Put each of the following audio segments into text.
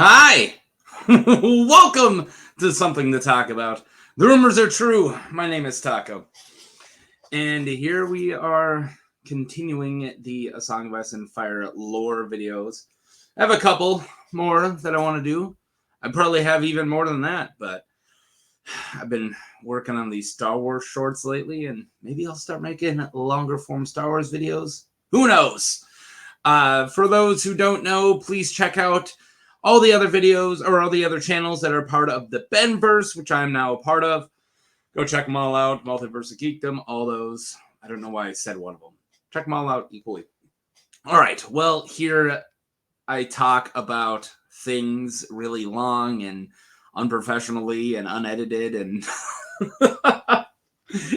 Hi! Welcome to Something to Talk About. The rumors are true. My name is Taco. And here we are continuing the A Song of Ice and Fire lore videos. I have a couple more that I want to do. I probably have even more than that, but I've been working on these Star Wars shorts lately, and maybe I'll start making longer form Star Wars videos. Who knows? For those who don't know, please check out all the other videos or all the other channels that are part of the Benverse, which I'm now a part of. Go check them all out. Multiverse of Geekdom, all those. I don't know why I said one of them. Check them all out equally. All right. Well, here I talk about things really long and unprofessionally and unedited and and I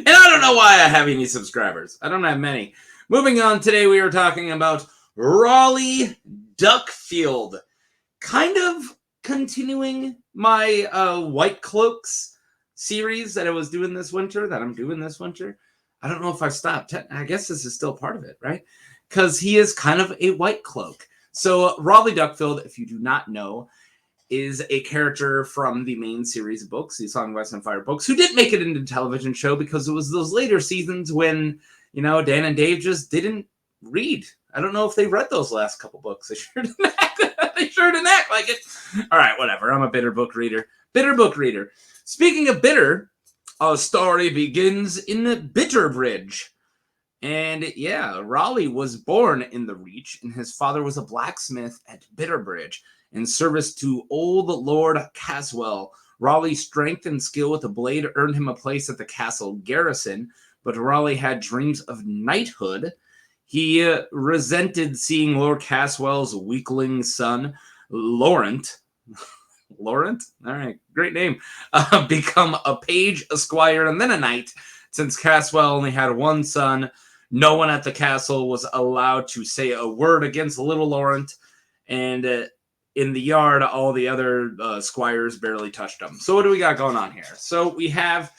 don't know why I have any subscribers. I don't have many. Moving on, today we are talking about Rolly Duckfield. Kind of continuing my White Cloaks series that I was doing this winter, that I'm doing this winter. I don't know if I've stopped. I guess this is still part of it, right? Because he is kind of a White Cloak. So Rolly Duckfield, if you do not know, is a character from the main series of books, the Song of Ice and Fire books, who did make it into the television show because it was those later seasons when, Dan and Dave just didn't read. I don't know if they read those last couple books. They sure didn't act like it. All right, whatever. I'm a bitter book reader. Speaking of bitter, a story begins in Bitterbridge. And yeah, Raleigh was born in the Reach, and his father was a blacksmith at Bitterbridge. In service to old Lord Caswell, Raleigh's strength and skill with the blade earned him a place at the castle garrison, but Raleigh had dreams of knighthood. He resented seeing Lord Caswell's weakling son, Laurent. Laurent? All right, great name. Become a page, a squire, and then a knight. Since Caswell only had one son, no one at the castle was allowed to say a word against little Laurent, and in the yard, all the other squires barely touched him. So what do we got going on here? So we have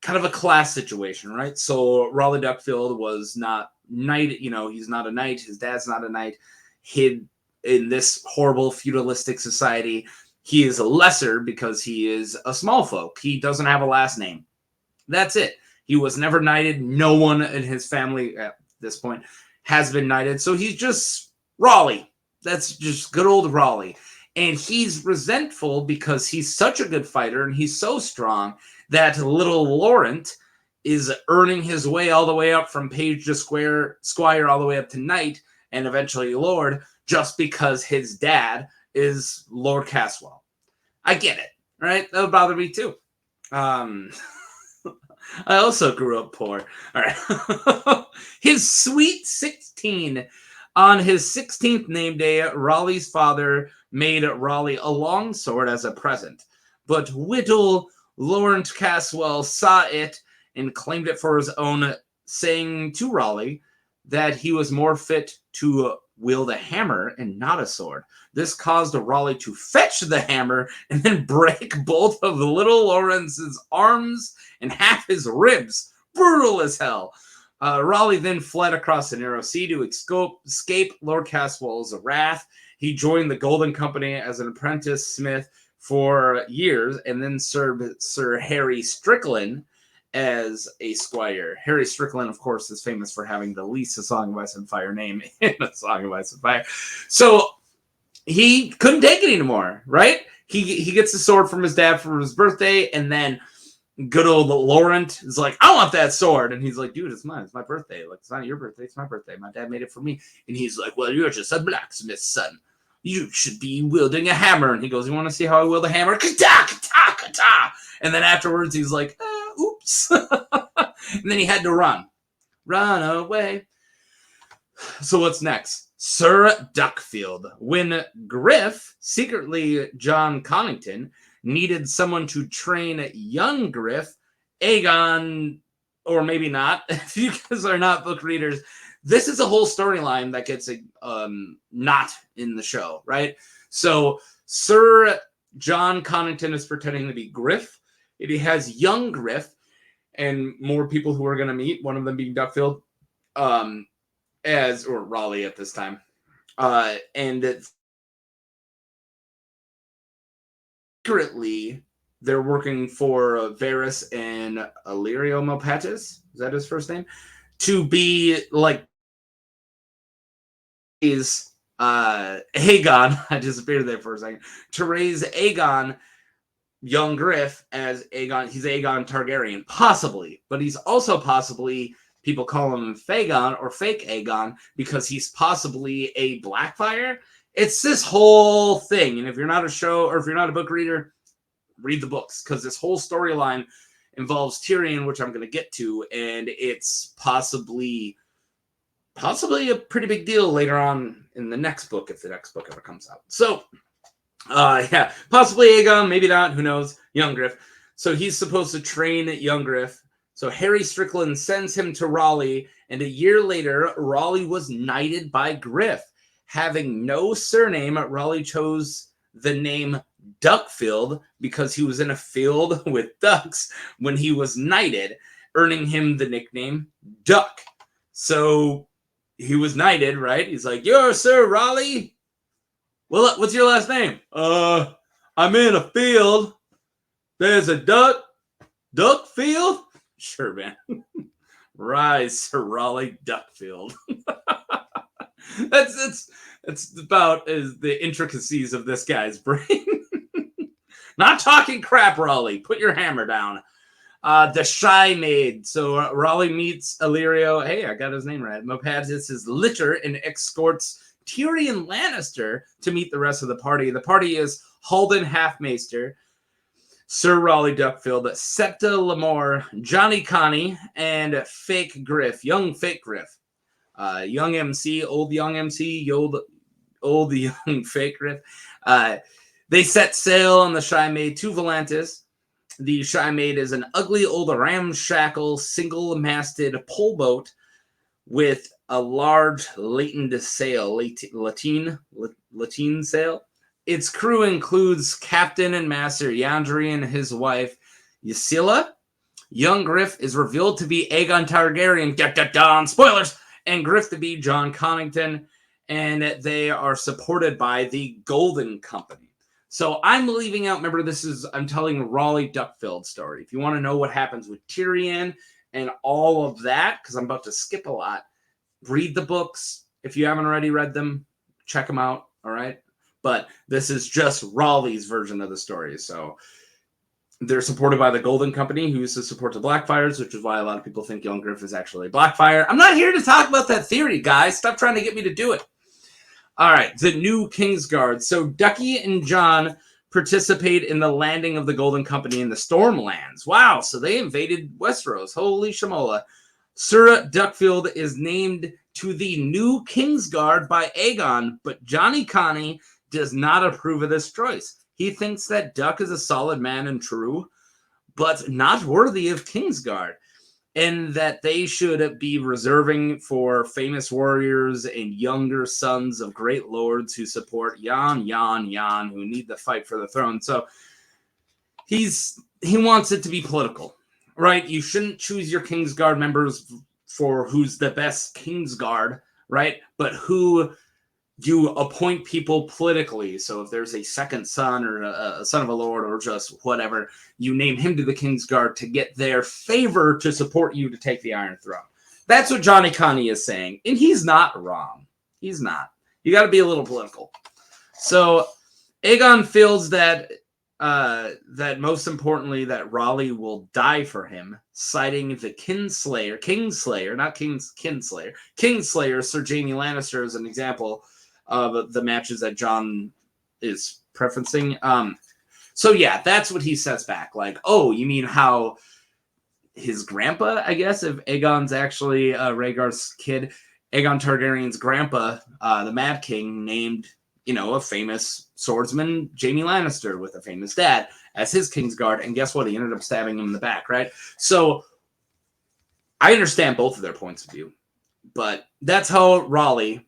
kind of a class situation, right? So Rolly Duckfield was not knight, he's not a knight. His dad's not a knight. Hid in this horrible feudalistic society, he is a lesser because he is a small folk. He doesn't have a last name. That's it. He was never knighted. No one in his family at this point has been knighted. So he's just Raleigh. That's just good old Raleigh. And he's resentful because he's such a good fighter and he's so strong that little Laurent is earning his way all the way up from page to squire all the way up to knight and eventually lord just because his dad is Lord Caswell. I get it, right? That would bother me too. I also grew up poor. All right. His sweet 16. On his 16th name day, Raleigh's father made Raleigh a longsword as a present. But Whittle Laurent Caswell saw it and claimed it for his own, saying to Raleigh that he was more fit to wield a hammer and not a sword. This caused Raleigh to fetch the hammer and then break both of the little Laurent's arms and half his ribs. Brutal as hell. Raleigh then fled across the narrow sea to escape Lord Caswell's wrath. He joined the Golden Company as an apprentice smith for years and then served Sir Harry Strickland as a squire. Harry Strickland, of course, is famous for having the least A Song of Ice and Fire name in A Song of Ice and Fire. So he couldn't take it anymore, right? He gets the sword from his dad for his birthday, and then good old Laurent is like, I want that sword. And he's like, dude, it's mine. It's my birthday. Like, it's not your birthday. It's my birthday. My dad made it for me. And he's like, well, you're just a blacksmith's son. You should be wielding a hammer. And he goes, you want to see how I wield a hammer? Ka-ta, ka-ta, ka-ta. And then afterwards, he's like, oops. And then he had to run. Run away. So what's next? Ser Duckfield. When Griff, secretly John Connington, needed someone to train young Griff, Aegon, or maybe not, if you guys are not book readers, this is a whole storyline that gets not in the show, right? So Sir John Connington is pretending to be Griff. He has young Griff and more people who are going to meet, one of them being Duckfield, or Raleigh at this time. And secretly they're working for Varys and Illyrio Mopatis. Is that his first name? To be like is Aegon. I disappeared there for a second. To raise Aegon, young Griff, as Aegon. He's Aegon Targaryen, possibly, but he's also possibly, people call him Fagon or fake Aegon because he's possibly a Blackfire. It's this whole thing, and if you're not a show or if you're not a book reader, read the books, because this whole storyline involves Tyrion, which I'm going to get to, and it's possibly a pretty big deal later on in the next book, if the next book ever comes out. So, yeah, possibly Aegon, maybe not, who knows, young Griff. So he's supposed to train young Griff. So Harry Strickland sends him to Rolly, and a year later, Rolly was knighted by Griff. Having no surname, Rolly chose the name Duckfield because he was in a field with ducks when he was knighted, earning him the nickname Duck. So he was knighted, right? He's like, "You're Sir Rolly? Well, what's your last name?" I'm in a field. There's a Duckfield? Sure, man. Rise, Sir Rolly Duckfield. That's about as the intricacies of this guy's brain. Not talking crap, Rolly. Put your hammer down. The Shy Maid. So Rolly meets Illyrio. Hey, I got his name right. Mopatis his litter and escorts Tyrion Lannister to meet the rest of the party. The party is Halden Halfmaester, Sir Rolly Duckfield, Septa Lamore, Johnny Connie, and Fake Griff, young Fake Griff. Young MC, old young MC, old young Fake Griff. They set sail on the Shy Maid to Volantis. The Shy Maid is an ugly old ramshackle single-masted pole boat with a large lateen sail, lateen sail. Its crew includes Captain and Master Yandri and his wife, Ysilla. Young Griff is revealed to be Aegon Targaryen, spoilers, and Griff to be John Connington, and they are supported by the Golden Company. So I'm leaving out, remember, I'm telling Rolly Duckfield story. If you want to know what happens with Tyrion and all of that, because I'm about to skip a lot, read the books. If you haven't already read them, check them out, all right? But this is just Rolly's version of the story. So they're supported by the Golden Company, who used to support the Blackfires, which is why a lot of people think Young Griff is actually a Blackfire. I'm not here to talk about that theory, guys. Stop trying to get me to do it. All right, the new Kingsguard. So Ducky and John participate in the landing of the Golden Company in the Stormlands. Wow, so they invaded Westeros. Holy shamola. Ser Duckfield is named to the new Kingsguard by Aegon, but Johnny Connie does not approve of this choice. He thinks that Duck is a solid man and true, but not worthy of Kingsguard, and that they should be reserving for famous warriors and younger sons of great lords who support Yan, who need to fight for the throne. So he wants it to be political, right? You shouldn't choose your Kingsguard members for who's the best Kingsguard, right? But who you appoint people politically. So if there's a second son or a son of a lord or just whatever, you name him to the Kingsguard to get their favor to support you to take the Iron Throne. That's what Johnny Connie is saying. And he's not wrong. He's not. You got to be a little political. So Aegon feels that most importantly, that Rolly will die for him, citing the Kinslayer, Sir Jaime Lannister, as an example of the matches that John is preferencing. So yeah, that's what he sets back. Like, oh, you mean how his grandpa, I guess, if Aegon's actually Rhaegar's kid, Aegon Targaryen's grandpa, the Mad King, named, a famous swordsman, Jaime Lannister, with a famous dad, as his Kingsguard, and guess what? He ended up stabbing him in the back, right? So I understand both of their points of view, but that's how Rolly,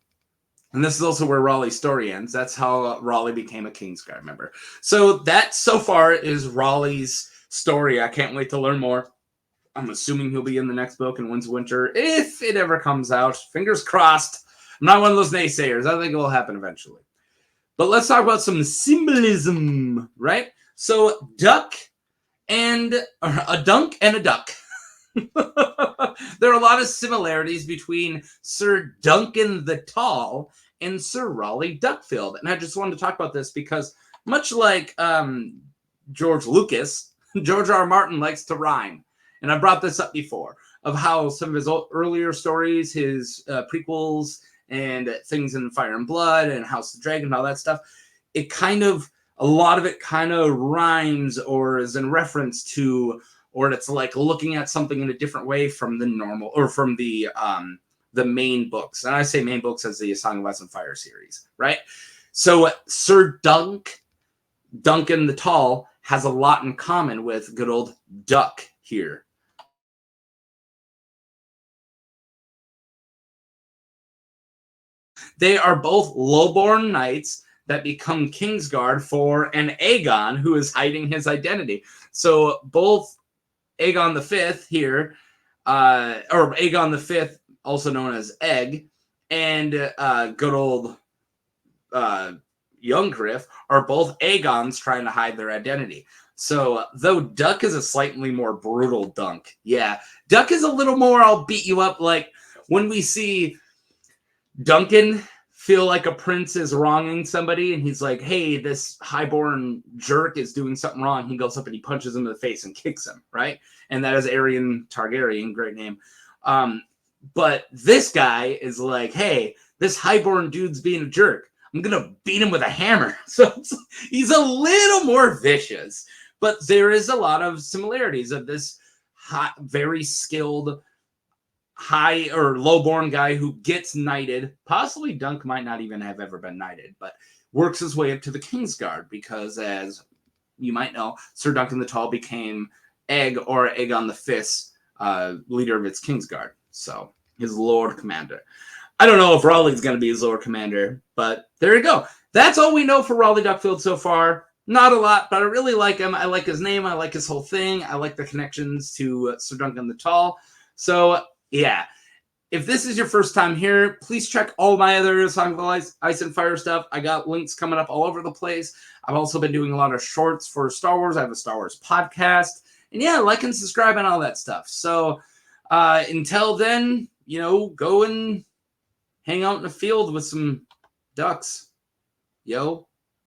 and this is also where Rolly's story ends, that's how Rolly became a Kingsguard member. So that, so far, is Rolly's story. I can't wait to learn more. I'm assuming he'll be in the next book in Winds of Winter, if it ever comes out. Fingers crossed. I'm not one of those naysayers. I think it will happen eventually. But let's talk about some symbolism, right? So a dunk and a duck. There are a lot of similarities between Ser Duncan the Tall and Sir Rolly Duckfield. And I just wanted to talk about this because much like George Lucas, George R. R. Martin likes to rhyme. And I brought this up before of how some of his earlier stories, his prequels, and things in Fire and Blood and House of the Dragon and all that stuff, a lot of it kind of rhymes or is in reference to, or it's like looking at something in a different way from the normal or from the main books. And I say main books as the Song of Ice and Fire series, right? So Ser Duncan the Tall has a lot in common with good old Duck here. They are both lowborn knights that become Kingsguard for an Aegon who is hiding his identity. So both Aegon the Fifth here, or Aegon the Fifth, also known as Egg, and good old Young Griff are both Aegons trying to hide their identity. So though Duck is a slightly more brutal Dunk, yeah, Duck is a little more I'll beat you up. Like when we see Duncan feel like a prince is wronging somebody and he's like, hey, this highborn jerk is doing something wrong, he goes up and he punches him in the face and kicks him, right? And that is Aerion Targaryen, great name. But this guy is like, hey, this highborn dude's being a jerk, I'm gonna beat him with a hammer. So he's a little more vicious, but there is a lot of similarities of this very skilled high or lowborn guy who gets knighted. Possibly Dunk might not even have ever been knighted, but works his way up to the Kingsguard because, as you might know, Ser Duncan the Tall became Egg or Aegon the Fifth's leader of its Kingsguard. So his Lord Commander. I don't know if Rolly's going to be his Lord Commander, but there you go. That's all we know for Rolly Duckfield so far. Not a lot, but I really like him. I like his name. I like his whole thing. I like the connections to Ser Duncan the Tall. So yeah, if this is your first time here, please check all my other Song of Ice and Fire stuff. I got links coming up all over the place. I've also been doing a lot of shorts for Star Wars. I have a Star Wars podcast. And yeah, like and subscribe and all that stuff. So until then, go and hang out in the field with some ducks. Yo.